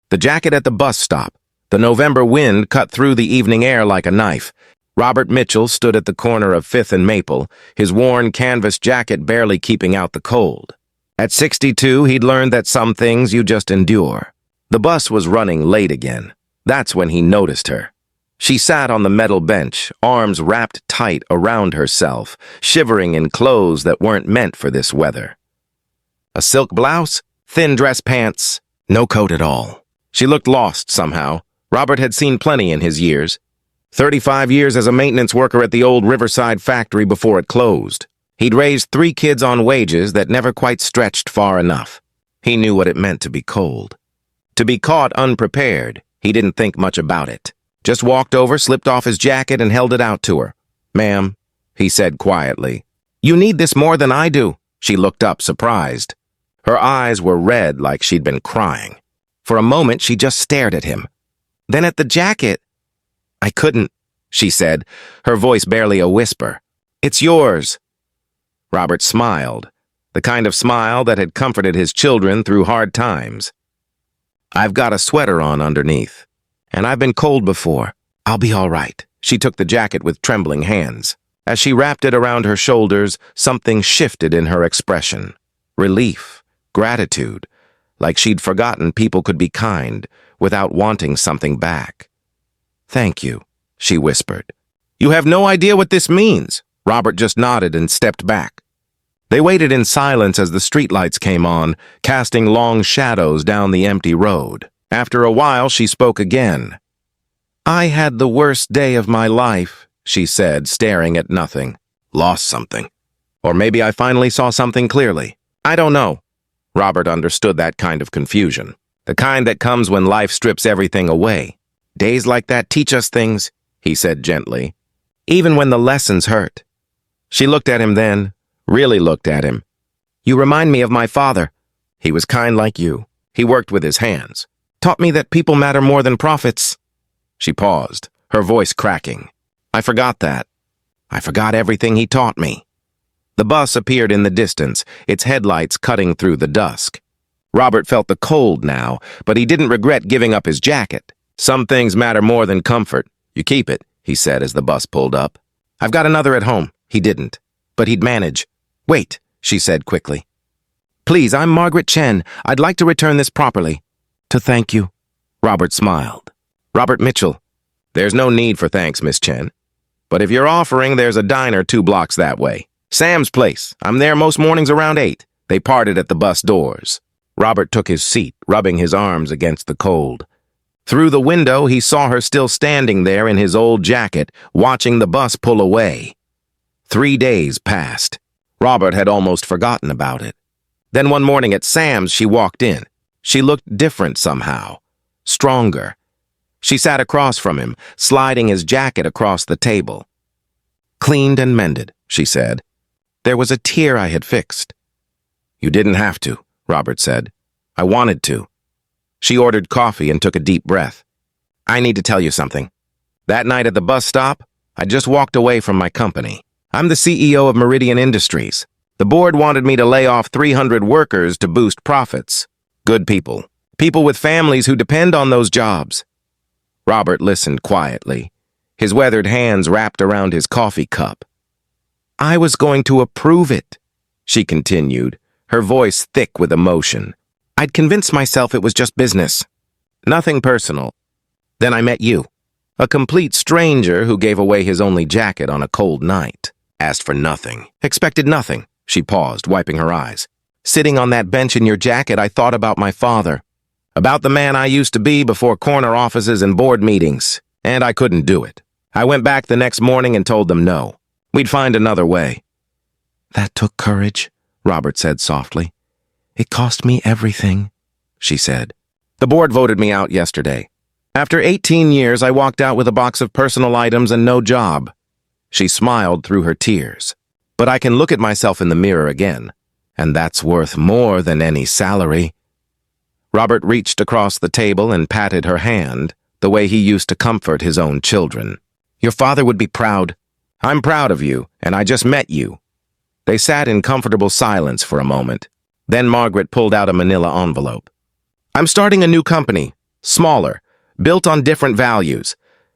The jacket at the bus stop. The November wind cut through the evening air like a knife. Robert Mitchell stood at the corner of 5th and Maple, his worn canvas jacket barely keeping out the cold. At 62, he'd learned that some things you just endure. The bus was running late again. That's when he noticed her. She sat on the metal bench, arms wrapped tight around herself, shivering in clothes that weren't meant for this weather. A silk blouse, thin dress pants, no coat at all. She looked lost somehow. Robert had seen plenty in his years. 35 years as a maintenance worker at the old Riverside factory before it closed. He'd raised 3 kids on wages that never quite stretched far enough. He knew what it meant to be cold. To be caught unprepared, he didn't think much about it. Just walked over, slipped off his jacket, and held it out to her. "Ma'am," he said quietly. "You need this more than I do." She looked up, surprised. Her eyes were red like she'd been crying. For a moment, she just stared at him. Then at the jacket. "I couldn't," she said, her voice barely a whisper. "It's yours." Robert smiled, the kind of smile that had comforted his children through hard times. "I've got a sweater on underneath, and I've been cold before. I'll be all right." She took the jacket with trembling hands. As she wrapped it around her shoulders, something shifted in her expression. Relief, gratitude, like she'd forgotten people could be kind without wanting something back. "Thank you," she whispered. "You have no idea what this means." Robert just nodded and stepped back. They waited in silence as the streetlights came on, casting long shadows down the empty road. After a while, she spoke again. "I had the worst day of my life," she said, staring at nothing. "Lost something. Or maybe I finally saw something clearly. I don't know." Robert understood that kind of confusion, the kind that comes when life strips everything away. "Days like that teach us things," he said gently, "even when the lessons hurt." She looked at him then, really looked at him. "You remind me of my father. He was kind like you. He worked with his hands. Taught me that people matter more than profits." She paused, her voice cracking. "I forgot that. I forgot everything he taught me." The bus appeared in the distance, its headlights cutting through the dusk. Robert felt the cold now, but he didn't regret giving up his jacket. "Some things matter more than comfort. You keep it," he said as the bus pulled up. "I've got another at home." He didn't, but he'd manage. "Wait," she said quickly. "Please, I'm Margaret Chen. I'd like to return this properly." "To thank you." Robert smiled. "Robert Mitchell." "There's no need for thanks, Miss Chen. But if you're offering, there's a diner 2 blocks that way. Sam's Place. I'm there most mornings around 8. They parted at the bus doors." Robert took his seat, rubbing his arms against the cold. Through the window, he saw her still standing there in his old jacket, watching the bus pull away. 3 days passed. Robert had almost forgotten about it. Then one morning at Sam's, she walked in. She looked different somehow, stronger. She sat across from him, sliding his jacket across the table. "Cleaned and mended," she said. "There was a tear I had fixed." "You didn't have to," Robert said. "I wanted to." She ordered coffee and took a deep breath. "I need to tell you something. That night at the bus stop, I just walked away from my company. I'm the CEO of Meridian Industries. The board wanted me to lay off 300 workers to boost profits. Good people. People with families who depend on those jobs." Robert listened quietly, his weathered hands wrapped around his coffee cup. "I was going to approve it," she continued, her voice thick with emotion. "I'd convinced myself it was just business. Nothing personal. Then I met you. A complete stranger who gave away his only jacket on a cold night. Asked for nothing. Expected nothing." She paused, wiping her eyes. "Sitting on that bench in your jacket, I thought about my father. About the man I used to be before corner offices and board meetings. And I couldn't do it. I went back the next morning and told them no. We'd find another way." "That took courage," Robert said softly. "It cost me everything," she said. "The board voted me out yesterday. After 18 years, I walked out with a box of personal items and no job." She smiled through her tears. "But I can look at myself in the mirror again, and that's worth more than any salary." Robert reached across the table and patted her hand, the way he used to comfort his own children. "Your father would be proud. I'm proud of you, and I just met you." They sat in comfortable silence for a moment. Then Margaret pulled out a manila envelope. "I'm starting a new company. smaller, built on different values.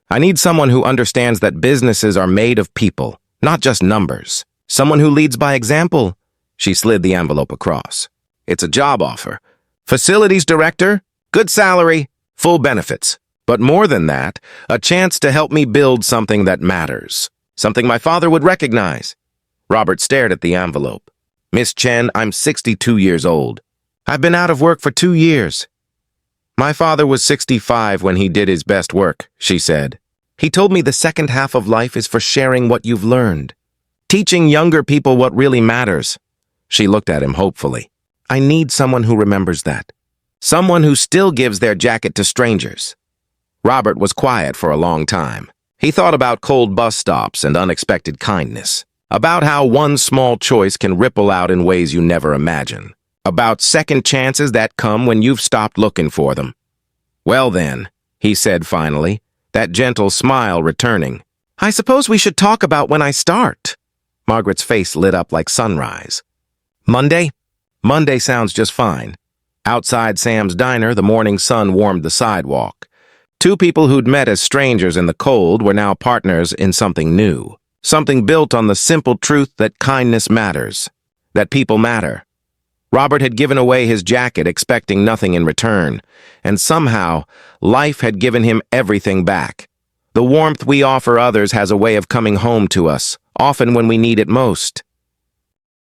I need someone who understands that businesses are made of people, not just numbers. Someone who leads by example. She slid the envelope across. It's a job offer. Facilities director, good salary, full benefits. But more than that, a chance to help me build something that matters. Something my father would recognize. Robert stared at the envelope. Miss Chen, I'm 62 years old. I've been out of work for 2 years. My father was 65 when he did his best work, she said. He told me the second half of life is for sharing what you've learned. Teaching younger people what really matters. She looked at him hopefully. I need someone who remembers that. Someone who still gives their jacket to strangers. Robert was quiet for a long time. He thought about cold bus stops and unexpected kindness. About how one small choice can ripple out in ways you never imagine. About second chances that come when you've stopped looking for them. Well then, he said finally, that gentle smile returning. I suppose we should talk about when I start. Margaret's face lit up like sunrise. Monday? Monday sounds just fine. Outside Sam's diner, the morning sun warmed the sidewalk. Two people who'd met as strangers in the cold were now partners in something new. Something built on the simple truth that kindness matters. That people matter. Robert had given away his jacket expecting nothing in return, and somehow, life had given him everything back. The warmth we offer others has a way of coming home to us, often when we need it most.